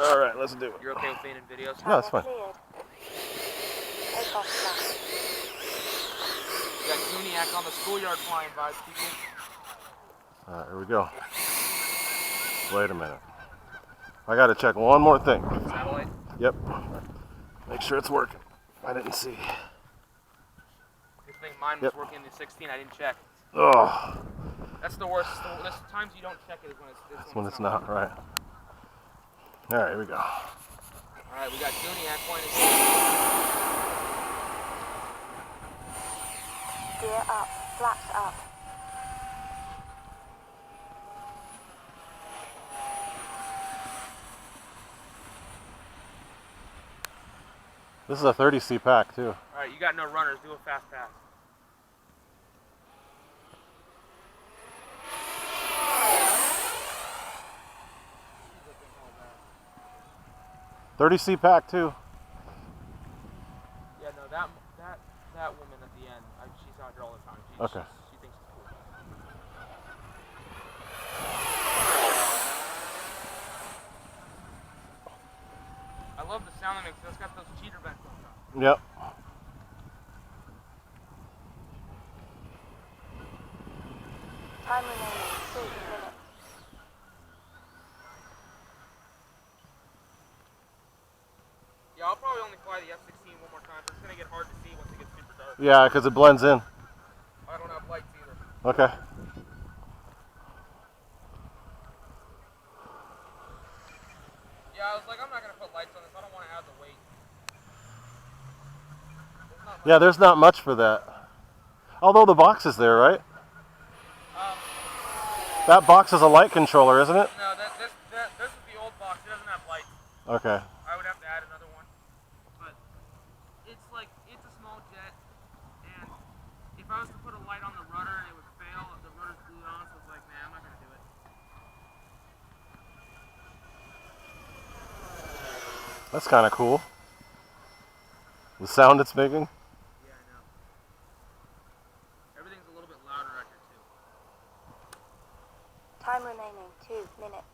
All right, let's do it. You're okay with being in videos? No, that's fine. Take off flaps. We got Gooniac on the schoolyard flying by, people. All right, here we go. Wait a minute. I got to check one more thing. Satellite? Yep. Make sure it's working. I didn't see. Good thing mine was working in the 16. I didn't check. Oh. That's the worst. The times you don't check it is when it's not right. All right, here we go. All right, we got Gooniac pointing. Gear up, flaps up. This is a 30C pack too. All right, you got no runners. Do a fast pass. 30C pack too. Yeah, no, that woman at the end, she's out here all the time. Okay. She thinks it's cool. I love the sound it makes. It's got those cheater vents on top. Yep. Time remaining 3 minutes. Yeah, I'll probably only fly the F-16 one more time. It's going to get hard to see once it gets super dark. Yeah, because it blends in. I don't have lights either. Okay. Yeah, I was like, I'm not going to put lights on this. I don't want to add the weight. Yeah, there's not much for that. Although the box is there, right? That box is a light controller, isn't it? No, this is the old box. It doesn't have lights. Okay. I would have to add another one. But it's like, it's a small jet, and if I was to put a light on the rudder and it would fail, the rudder's glued on, so it's like, nah, I'm not going to do it. That's kind of cool. The sound it's making. Yeah, I know. Everything's a little bit louder out here, too. Time remaining 2 minutes.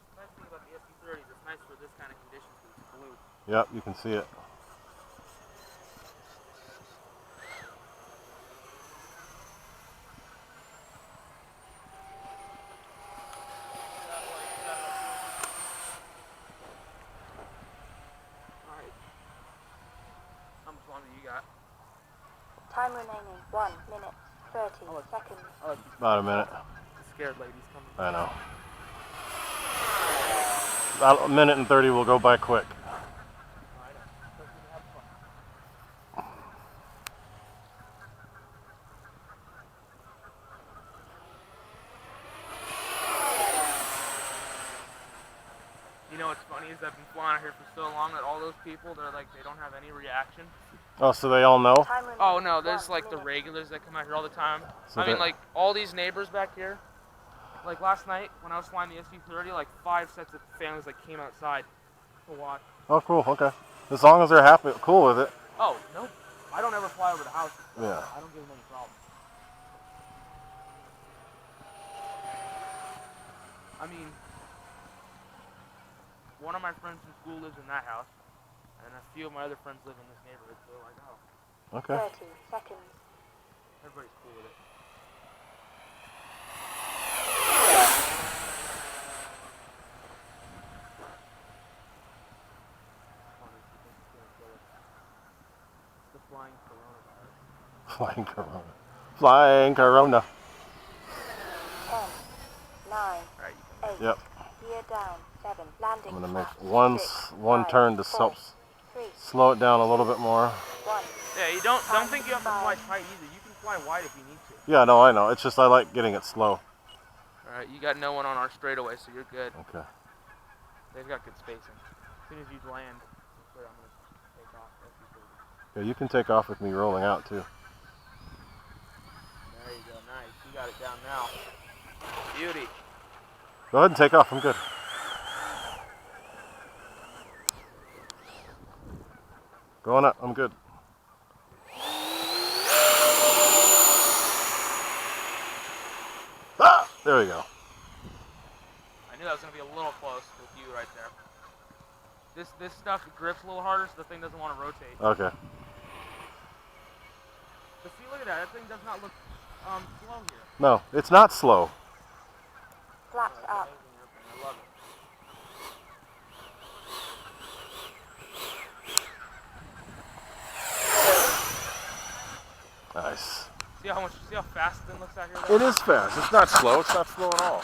The nice thing about the SC-30 is it's nice for this kind of conditions because it's blue. Yep, you can see it. You got? Time remaining 1 minute 30 seconds. About a minute. The scared lady's coming. I know. About a minute and 30 will go by quick. You know what's funny is I've been flying out here for so long that all those people, they're like, they don't have any reaction. Oh, so they all know? Oh no, there's like the regulars that come out here all the time. So I mean, like all these neighbors back here. Like last night when I was flying the SC-30, like 5 sets of families like came outside to watch. Oh, cool. Okay. As long as they're happy, cool with it. Oh no, I don't ever fly over the house. Yeah. I don't give them any problems. I mean, one of my friends from school lives in that house, and a few of my other friends live in this neighborhood, so like, oh. Okay. 30 seconds. Everybody's cool with it. The flying coronavirus. Flying Corona. Flying Corona. 10, 9, Right, 8, Yep. gear down, 7, landing I'm gonna make flaps, 6, one 5, turn to 4, 3, slow it down a little bit more. 1. Yeah, you don't think you have to fly tight either. You can fly wide if you need to. Yeah, no, I know. It's just I like getting it slow. Alright, you got no one on our straightaway, so you're good. Okay. They've got good spacing. As soon as you land, that's where I'm going to take off. Yeah, you can take off with me rolling out too. There you go, nice. You got it down now. Beauty. Go ahead and take off. I'm good. Going up. I'm good. There we go. I knew that was going to be a little close with you right there. This stuff grips a little harder, so the thing doesn't want to rotate. Okay. But see, look at that. That thing does not look slow here. No, it's not slow. Flaps That's up. amazing airplane. I love it. Nice. See how fast the thing looks out here? Though? It is fast. It's not slow. It's not slow at all.